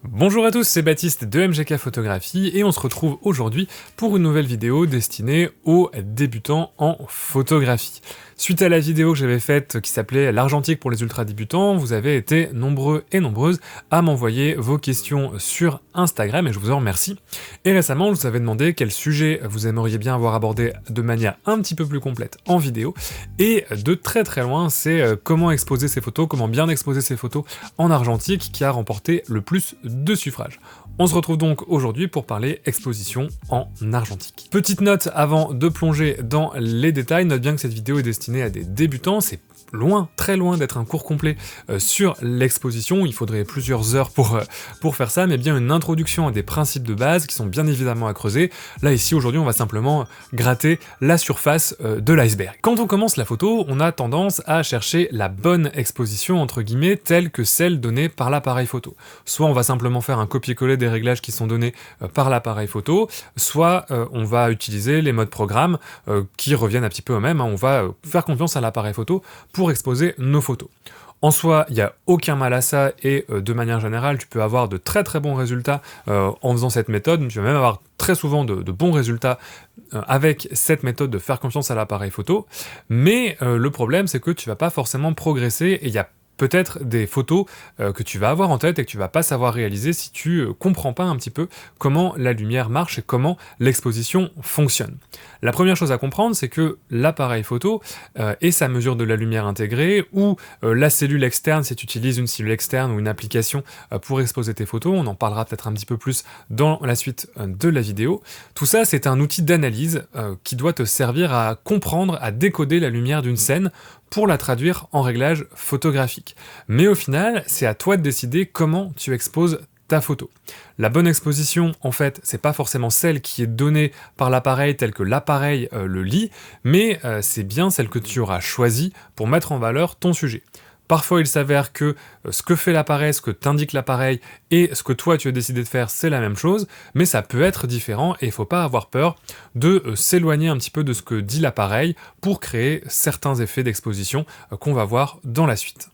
Bonjour à tous, c'est Baptiste de MGK Photographie et on se retrouve aujourd'hui pour une nouvelle vidéo destinée aux débutants en photographie. Suite à la vidéo que j'avais faite qui s'appelait l'argentique pour les ultra débutants, vous avez été nombreux et nombreuses à m'envoyer vos questions sur Instagram et je vous en remercie. Et récemment, je vous avais demandé quel sujet vous aimeriez bien avoir abordé de manière un petit peu plus complète en vidéo. Et de très très loin, c'est comment exposer ces photos, comment bien exposer ces photos en argentique qui a remporté le plus de suffrages. On se retrouve donc aujourd'hui pour parler exposition en argentique. Petite note avant de plonger dans les détails, note bien que cette vidéo est destinée à des débutants, c'est loin, très loin d'être un cours complet sur l'exposition, il faudrait plusieurs heures pour faire ça, mais bien une introduction à des principes de base qui sont bien évidemment à creuser. Là ici aujourd'hui on va simplement gratter la surface de l'iceberg. Quand on commence la photo, on a tendance à chercher la bonne exposition entre guillemets telle que celle donnée par l'appareil photo. Soit on va simplement faire un copier-coller des réglages qui sont donnés par l'appareil photo, soit on va utiliser les modes programme qui reviennent un petit peu au même, hein. On va faire confiance à l'appareil photo pour exposer nos photos. En soi, il n'y a aucun mal à ça et de manière générale, tu peux avoir de très très bons résultats en faisant cette méthode. Tu vas même avoir très souvent de bons résultats avec cette méthode de faire confiance à l'appareil photo. Mais le problème, c'est que tu vas pas forcément progresser et il y a peut-être des photos que tu vas avoir en tête et que tu vas pas savoir réaliser si tu comprends pas un petit peu comment la lumière marche et comment l'exposition fonctionne. La première chose à comprendre, c'est que l'appareil photo et sa mesure de la lumière intégrée ou la cellule externe, si tu utilises une cellule externe ou une application pour exposer tes photos, on en parlera peut-être un petit peu plus dans la suite de la vidéo. Tout ça, c'est un outil d'analyse qui doit te servir à comprendre, à décoder la lumière d'une scène pour la traduire en réglage photographique. Mais au final, c'est à toi de décider comment tu exposes ta photo. La bonne exposition, en fait, c'est pas forcément celle qui est donnée par l'appareil telle que l'appareil le lit, mais c'est bien celle que tu auras choisie pour mettre en valeur ton sujet. Parfois, il s'avère que ce que fait l'appareil, ce que t'indique l'appareil et ce que toi tu as décidé de faire, c'est la même chose, mais ça peut être différent et il faut pas avoir peur de s'éloigner un petit peu de ce que dit l'appareil pour créer certains effets d'exposition qu'on va voir dans la suite.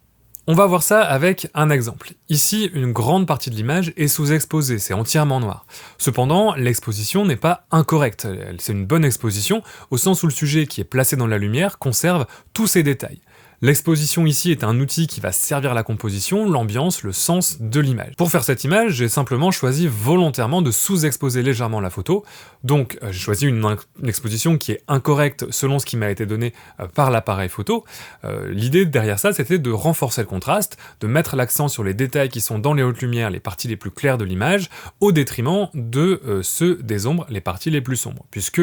On va voir ça avec un exemple. Ici, une grande partie de l'image est sous-exposée, c'est entièrement noir. Cependant, l'exposition n'est pas incorrecte, c'est une bonne exposition, au sens où le sujet qui est placé dans la lumière conserve tous ses détails. L'exposition ici est un outil qui va servir la composition, l'ambiance, le sens de l'image. Pour faire cette image, j'ai simplement choisi volontairement de sous-exposer légèrement la photo, donc j'ai choisi une exposition qui est incorrecte selon ce qui m'a été donné par l'appareil photo. L'idée derrière ça, c'était de renforcer le contraste, de mettre l'accent sur les détails qui sont dans les hautes lumières, les parties les plus claires de l'image, au détriment de ceux des ombres, les parties les plus sombres. Puisque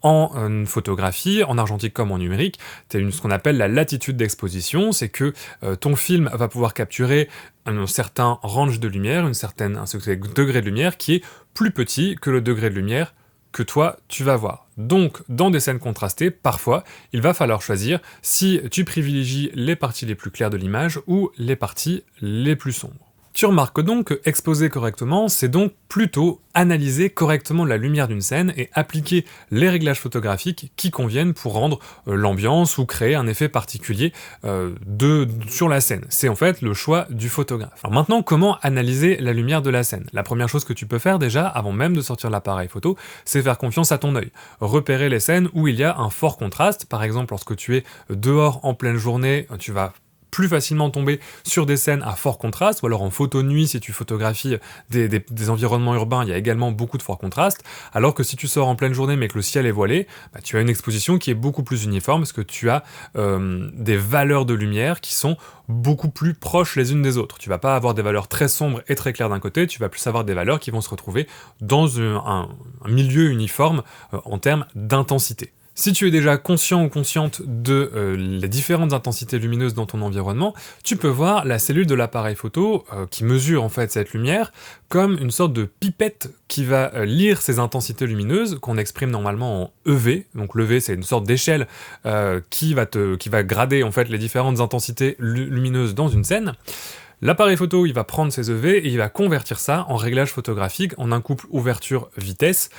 en photographie, en argentique comme en numérique, tu as ce qu'on appelle la latitude d'exposition, c'est que ton film va pouvoir capturer un certain range de lumière, un certain degré de lumière qui est plus petit que le degré de lumière que toi tu vas voir. Donc dans des scènes contrastées, parfois il va falloir choisir si tu privilégies les parties les plus claires de l'image ou les parties les plus sombres. Tu remarques donc que exposer correctement, c'est donc plutôt analyser correctement la lumière d'une scène et appliquer les réglages photographiques qui conviennent pour rendre l'ambiance ou créer un effet particulier sur la scène. C'est en fait le choix du photographe. Alors maintenant, comment analyser la lumière de la scène? La première chose que tu peux faire déjà, avant même de sortir l'appareil photo, c'est faire confiance à ton œil. Repérer les scènes où il y a un fort contraste, par exemple lorsque tu es dehors en pleine journée, tu vas plus facilement tomber sur des scènes à fort contraste, ou alors en photo nuit, si tu photographies des environnements urbains, il y a également beaucoup de fort contraste, alors que si tu sors en pleine journée mais que le ciel est voilé, tu as une exposition qui est beaucoup plus uniforme, parce que tu as des valeurs de lumière qui sont beaucoup plus proches les unes des autres. Tu vas pas avoir des valeurs très sombres et très claires d'un côté, tu vas plus avoir des valeurs qui vont se retrouver dans un milieu uniforme en termes d'intensité. Si tu es déjà conscient ou consciente de les différentes intensités lumineuses dans ton environnement, tu peux voir la cellule de l'appareil photo qui mesure en fait cette lumière comme une sorte de pipette qui va lire ces intensités lumineuses qu'on exprime normalement en EV. Donc l'EV c'est une sorte d'échelle qui va grader en fait les différentes intensités lumineuses dans une scène. L'appareil photo, il va prendre ses EV et il va convertir ça en réglage photographique en un couple ouverture-vitesse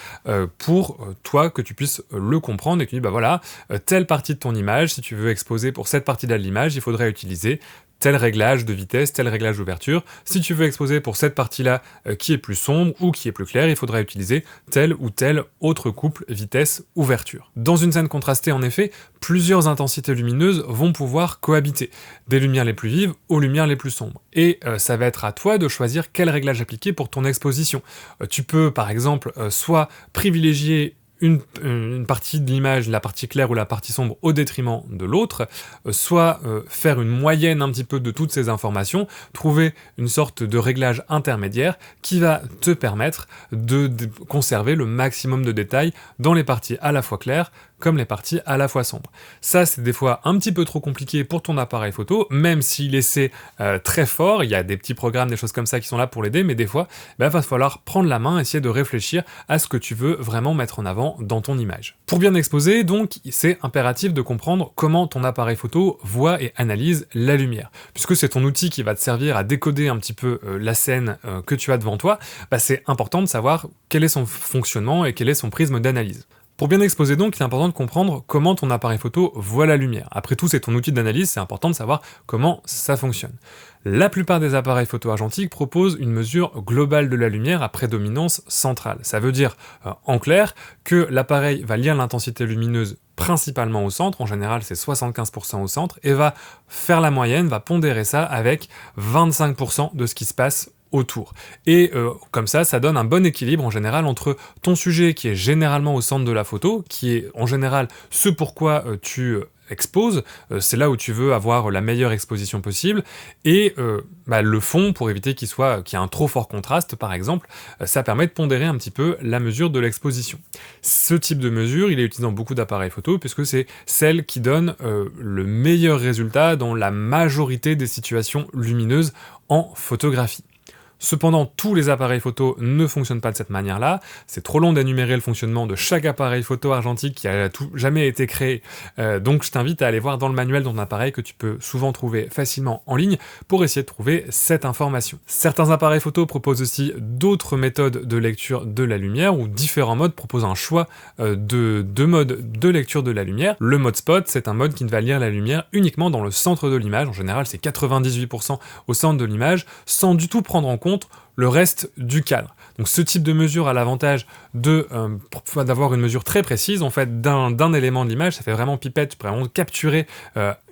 pour toi que tu puisses le comprendre et que tu dis bah voilà, telle partie de ton image, si tu veux exposer pour cette partie-là de l'image, il faudrait utiliser tel réglage de vitesse, tel réglage d'ouverture. Si tu veux exposer pour cette partie-là qui est plus sombre ou qui est plus claire, il faudra utiliser tel ou tel autre couple vitesse-ouverture. Dans une scène contrastée, en effet, plusieurs intensités lumineuses vont pouvoir cohabiter, des lumières les plus vives aux lumières les plus sombres. Et ça va être à toi de choisir quel réglage appliquer pour ton exposition. Tu peux, par exemple, soit privilégier une partie de l'image, la partie claire ou la partie sombre, au détriment de l'autre, soit faire une moyenne un petit peu de toutes ces informations, trouver une sorte de réglage intermédiaire qui va te permettre de conserver le maximum de détails dans les parties à la fois claires comme les parties à la fois sombres. Ça, c'est des fois un petit peu trop compliqué pour ton appareil photo, même s'il essaie très fort, il y a des petits programmes, des choses comme ça qui sont là pour l'aider, mais des fois, il va falloir prendre la main, essayer de réfléchir à ce que tu veux vraiment mettre en avant dans ton image. Pour bien exposer, donc, c'est impératif de comprendre comment ton appareil photo voit et analyse la lumière. Puisque c'est ton outil qui va te servir à décoder un petit peu la scène que tu as devant toi, c'est important de savoir quel est son fonctionnement et quel est son prisme d'analyse. Pour bien exposer donc, il est important de comprendre comment ton appareil photo voit la lumière. Après tout, c'est ton outil d'analyse, c'est important de savoir comment ça fonctionne. La plupart des appareils photo argentiques proposent une mesure globale de la lumière à prédominance centrale. Ça veut dire, en clair, que l'appareil va lire l'intensité lumineuse principalement au centre, en général c'est 75% au centre, et va faire la moyenne, va pondérer ça avec 25% de ce qui se passe autour. Et comme ça donne un bon équilibre en général entre ton sujet qui est généralement au centre de la photo, qui est en général ce pourquoi tu exposes, c'est là où tu veux avoir la meilleure exposition possible, et le fond, pour éviter qu'il y ait un trop fort contraste par exemple, ça permet de pondérer un petit peu la mesure de l'exposition. Ce type de mesure, il est utilisé dans beaucoup d'appareils photo, puisque c'est celle qui donne le meilleur résultat dans la majorité des situations lumineuses en photographie. Cependant, tous les appareils photo ne fonctionnent pas de cette manière-là. C'est trop long d'énumérer le fonctionnement de chaque appareil photo argentique qui a jamais été créé. Donc je t'invite à aller voir dans le manuel de ton appareil que tu peux souvent trouver facilement en ligne pour essayer de trouver cette information. Certains appareils photo proposent aussi d'autres méthodes de lecture de la lumière, ou différents modes proposent un choix de modes de lecture de la lumière. Le mode spot, c'est un mode qui ne va lire la lumière uniquement dans le centre de l'image. En général, c'est 98% au centre de l'image, sans du tout prendre en compte le reste du cadre. Donc ce type de mesure a l'avantage d'avoir une mesure très précise en fait d'un élément de l'image. Ça fait vraiment pipette, tu peux vraiment capturer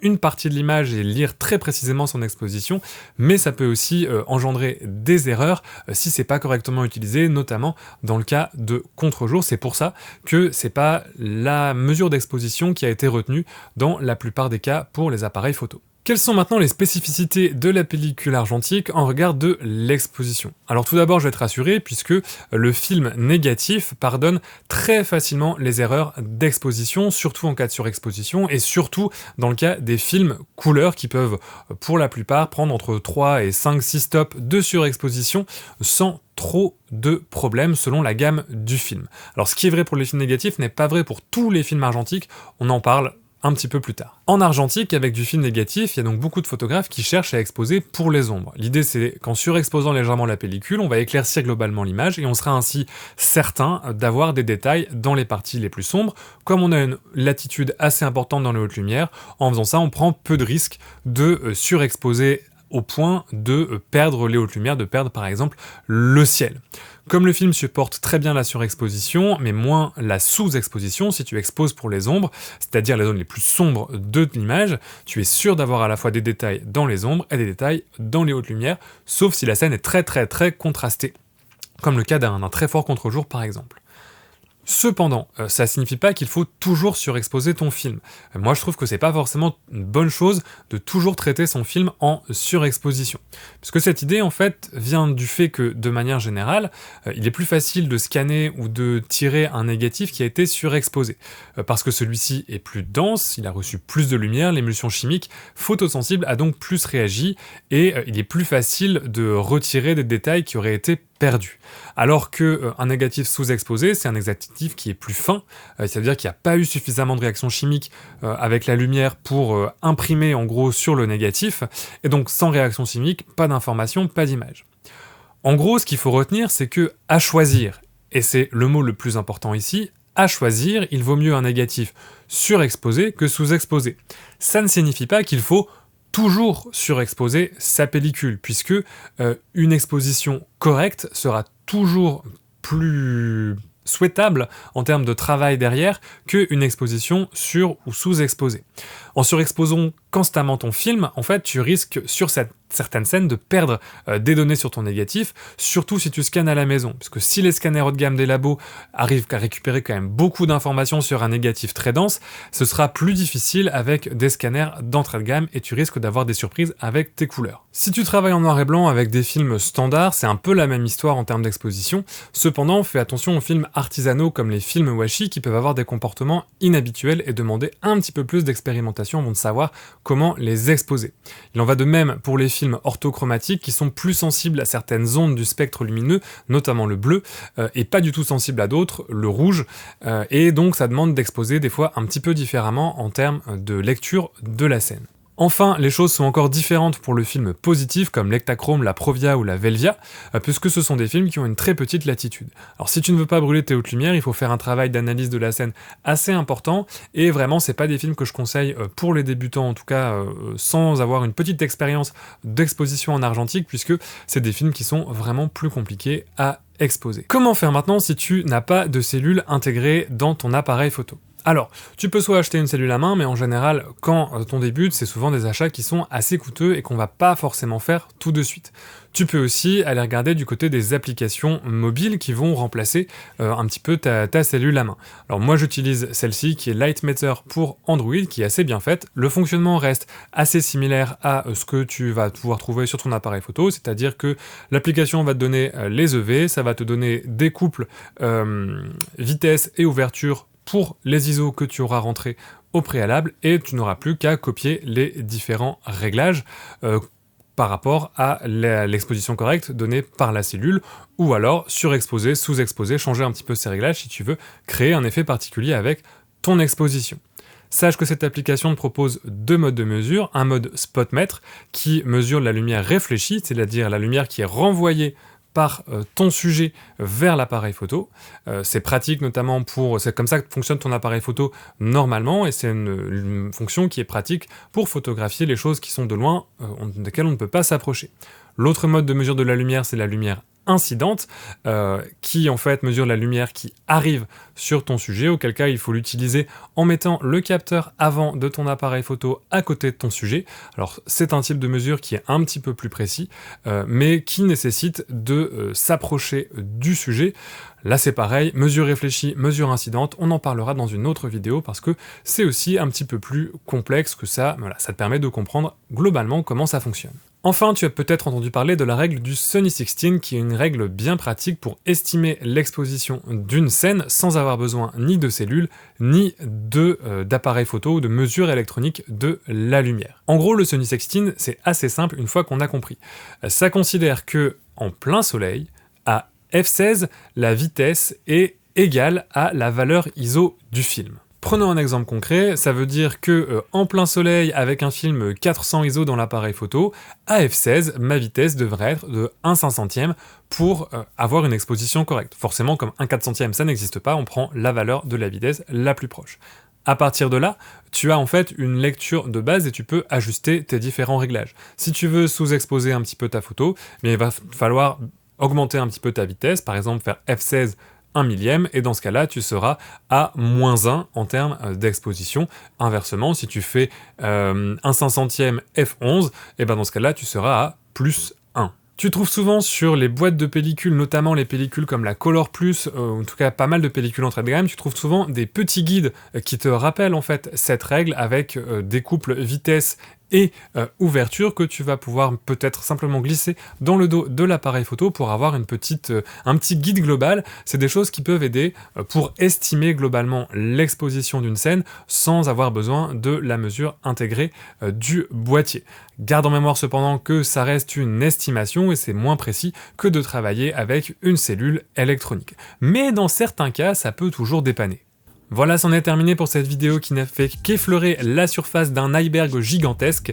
une partie de l'image et lire très précisément son exposition, mais ça peut aussi engendrer des erreurs si c'est pas correctement utilisé, notamment dans le cas de contre-jour. C'est pour ça que c'est pas la mesure d'exposition qui a été retenue dans la plupart des cas pour les appareils photo. Quelles sont maintenant les spécificités de la pellicule argentique en regard de l'exposition? Alors tout d'abord, je vais te rassurer, puisque le film négatif pardonne très facilement les erreurs d'exposition, surtout en cas de surexposition, et surtout dans le cas des films couleurs qui peuvent, pour la plupart, prendre entre 3 et 5-6 stops de surexposition sans trop de problèmes selon la gamme du film. Alors ce qui est vrai pour les films négatifs n'est pas vrai pour tous les films argentiques, on en parle un petit peu plus tard. En argentique, avec du film négatif, il y a donc beaucoup de photographes qui cherchent à exposer pour les ombres. L'idée, c'est qu'en surexposant légèrement la pellicule, on va éclaircir globalement l'image et on sera ainsi certain d'avoir des détails dans les parties les plus sombres. Comme on a une latitude assez importante dans les hautes lumières, en faisant ça, on prend peu de risques de surexposer au point de perdre les hautes lumières, de perdre par exemple le ciel. Comme le film supporte très bien la surexposition, mais moins la sous-exposition, si tu exposes pour les ombres, c'est-à-dire les zones les plus sombres de l'image, tu es sûr d'avoir à la fois des détails dans les ombres et des détails dans les hautes lumières, sauf si la scène est très très très contrastée, comme le cas d'un très fort contre-jour par exemple. Cependant, ça signifie pas qu'il faut toujours surexposer ton film. Moi je trouve que c'est pas forcément une bonne chose de toujours traiter son film en surexposition. Puisque cette idée en fait vient du fait que de manière générale, il est plus facile de scanner ou de tirer un négatif qui a été surexposé. Parce que celui-ci est plus dense, il a reçu plus de lumière, l'émulsion chimique photosensible a donc plus réagi, et il est plus facile de retirer des détails qui auraient été perdus. Alors que un négatif sous-exposé, c'est un négatif qui est plus fin, c'est-à-dire qu'il n'y a pas eu suffisamment de réaction chimique avec la lumière pour imprimer en gros sur le négatif, et donc sans réaction chimique, pas d'information, pas d'image. En gros, ce qu'il faut retenir, c'est que à choisir, et c'est le mot le plus important ici, à choisir, il vaut mieux un négatif surexposé que sous-exposé. Ça ne signifie pas qu'il faut toujours surexposer sa pellicule, puisque une exposition correcte sera toujours plus souhaitable en termes de travail derrière qu'une exposition sur ou sous-exposée. En surexposant constamment ton film, en fait, tu risques sur certaines scènes de perdre des données sur ton négatif, surtout si tu scannes à la maison, parce que si les scanners haut de gamme des labos arrivent à récupérer quand même beaucoup d'informations sur un négatif très dense, ce sera plus difficile avec des scanners d'entrée de gamme et tu risques d'avoir des surprises avec tes couleurs. Si tu travailles en noir et blanc avec des films standards, c'est un peu la même histoire en termes d'exposition. Cependant, fais attention aux films artisanaux comme les films washi qui peuvent avoir des comportements inhabituels et demander un petit peu plus d'expérimentation avant de savoir comment les exposer. Il en va de même pour les films orthochromatiques qui sont plus sensibles à certaines ondes du spectre lumineux, notamment le bleu, et pas du tout sensibles à d'autres, le rouge, et donc ça demande d'exposer des fois un petit peu différemment en termes de lecture de la scène. Enfin, les choses sont encore différentes pour le film positif comme l'Ektachrome, la Provia ou la Velvia, puisque ce sont des films qui ont une très petite latitude. Alors si tu ne veux pas brûler tes hautes lumières, il faut faire un travail d'analyse de la scène assez important, et vraiment c'est pas des films que je conseille pour les débutants, en tout cas sans avoir une petite expérience d'exposition en argentique, puisque c'est des films qui sont vraiment plus compliqués à exposer. Comment faire maintenant si tu n'as pas de cellule intégrée dans ton appareil photo ? Alors, tu peux soit acheter une cellule à main, mais en général, quand on débute, c'est souvent des achats qui sont assez coûteux et qu'on va pas forcément faire tout de suite. Tu peux aussi aller regarder du côté des applications mobiles qui vont remplacer un petit peu ta cellule à main. Alors moi j'utilise celle-ci qui est Lightmeter pour Android, qui est assez bien faite. Le fonctionnement reste assez similaire à ce que tu vas pouvoir trouver sur ton appareil photo, c'est-à-dire que l'application va te donner les EV, ça va te donner des couples vitesse et ouverture pour les ISO que tu auras rentrés au préalable, et tu n'auras plus qu'à copier les différents réglages par rapport à l'exposition correcte donnée par la cellule, ou alors surexposer, sous-exposer, changer un petit peu ces réglages si tu veux créer un effet particulier avec ton exposition. Sache que cette application te propose deux modes de mesure, un mode spotmètre qui mesure la lumière réfléchie, c'est-à-dire la lumière qui est renvoyée par ton sujet vers l'appareil photo. C'est pratique notamment c'est comme ça que fonctionne ton appareil photo normalement, et c'est une fonction qui est pratique pour photographier les choses qui sont de loin, desquelles on ne peut pas s'approcher. L'autre mode de mesure de la lumière, c'est la lumière incidente, qui en fait mesure la lumière qui arrive sur ton sujet, auquel cas il faut l'utiliser en mettant le capteur avant de ton appareil photo à côté de ton sujet. Alors c'est un type de mesure qui est un petit peu plus précis, mais qui nécessite de s'approcher du sujet. Là c'est pareil, mesure réfléchie, mesure incidente, on en parlera dans une autre vidéo parce que c'est aussi un petit peu plus complexe que ça. Voilà, ça te permet de comprendre globalement comment ça fonctionne. Enfin, tu as peut-être entendu parler de la règle du Sunny 16, qui est une règle bien pratique pour estimer l'exposition d'une scène sans avoir besoin ni de cellules, ni d'appareil photo ou de mesure électronique de la lumière. En gros, le Sunny 16, c'est assez simple une fois qu'on a compris. Ça considère que, en plein soleil, à f16, la vitesse est égale à la valeur ISO du film. Prenons un exemple concret, ça veut dire que en plein soleil avec un film 400 ISO dans l'appareil photo, à f16, ma vitesse devrait être de 1/500e pour avoir une exposition correcte. Forcément, comme 1/400e ça n'existe pas, on prend la valeur de la vitesse la plus proche. À partir de là, tu as en fait une lecture de base et tu peux ajuster tes différents réglages. Si tu veux sous-exposer un petit peu ta photo, mais il va falloir augmenter un petit peu ta vitesse, par exemple faire f16 1 millième, et dans ce cas-là, tu seras à -1 en termes d'exposition. Inversement, si tu fais 1/500e f11, et ben dans ce cas-là, tu seras à +1. Tu trouves souvent sur les boîtes de pellicules, notamment les pellicules comme la Color Plus, en tout cas pas mal de pellicules entrée de gamme, tu trouves souvent des petits guides qui te rappellent en fait cette règle avec des couples vitesse et ouverture que tu vas pouvoir peut-être simplement glisser dans le dos de l'appareil photo pour avoir un petit guide global. C'est des choses qui peuvent aider pour estimer globalement l'exposition d'une scène sans avoir besoin de la mesure intégrée du boîtier. Garde en mémoire cependant que ça reste une estimation et c'est moins précis que de travailler avec une cellule électronique. Mais dans certains cas, ça peut toujours dépanner. Voilà, c'en est terminé pour cette vidéo qui n'a fait qu'effleurer la surface d'un iceberg gigantesque.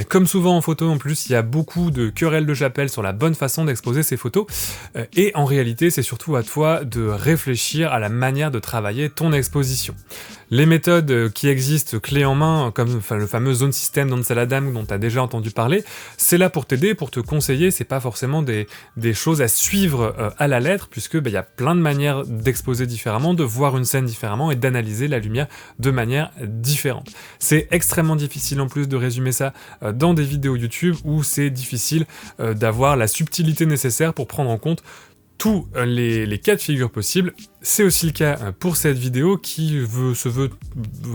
Comme souvent en photo en plus, il y a beaucoup de querelles de chapelle sur la bonne façon d'exposer ces photos. Et en réalité, c'est surtout à toi de réfléchir à la manière de travailler ton exposition. Les méthodes qui existent clé en main, comme le fameux zone system d'Amsterdam dont tu as déjà entendu parler, c'est là pour t'aider, pour te conseiller, c'est pas forcément des choses à suivre à la lettre, puisque y a plein de manières d'exposer différemment, de voir une scène différemment et d'analyser la lumière de manière différente. C'est extrêmement difficile en plus de résumer ça dans des vidéos YouTube où c'est difficile d'avoir la subtilité nécessaire pour prendre en compte tous les cas de figure possibles. C'est aussi le cas pour cette vidéo qui veut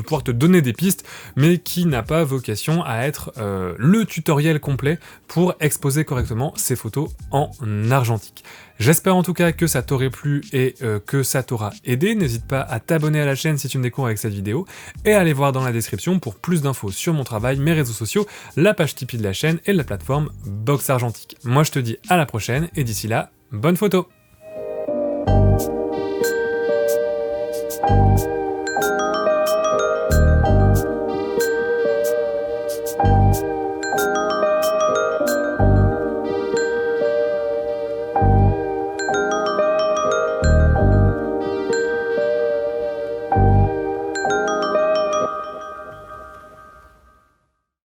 pouvoir te donner des pistes, mais qui n'a pas vocation à être le tutoriel complet pour exposer correctement ces photos en argentique. J'espère en tout cas que ça t'aurait plu et que ça t'aura aidé. N'hésite pas à t'abonner à la chaîne si tu me découvres avec cette vidéo, et à aller voir dans la description pour plus d'infos sur mon travail, mes réseaux sociaux, la page Tipeee de la chaîne et la plateforme Box Argentique. Moi je te dis à la prochaine, et d'ici là, bonne photo!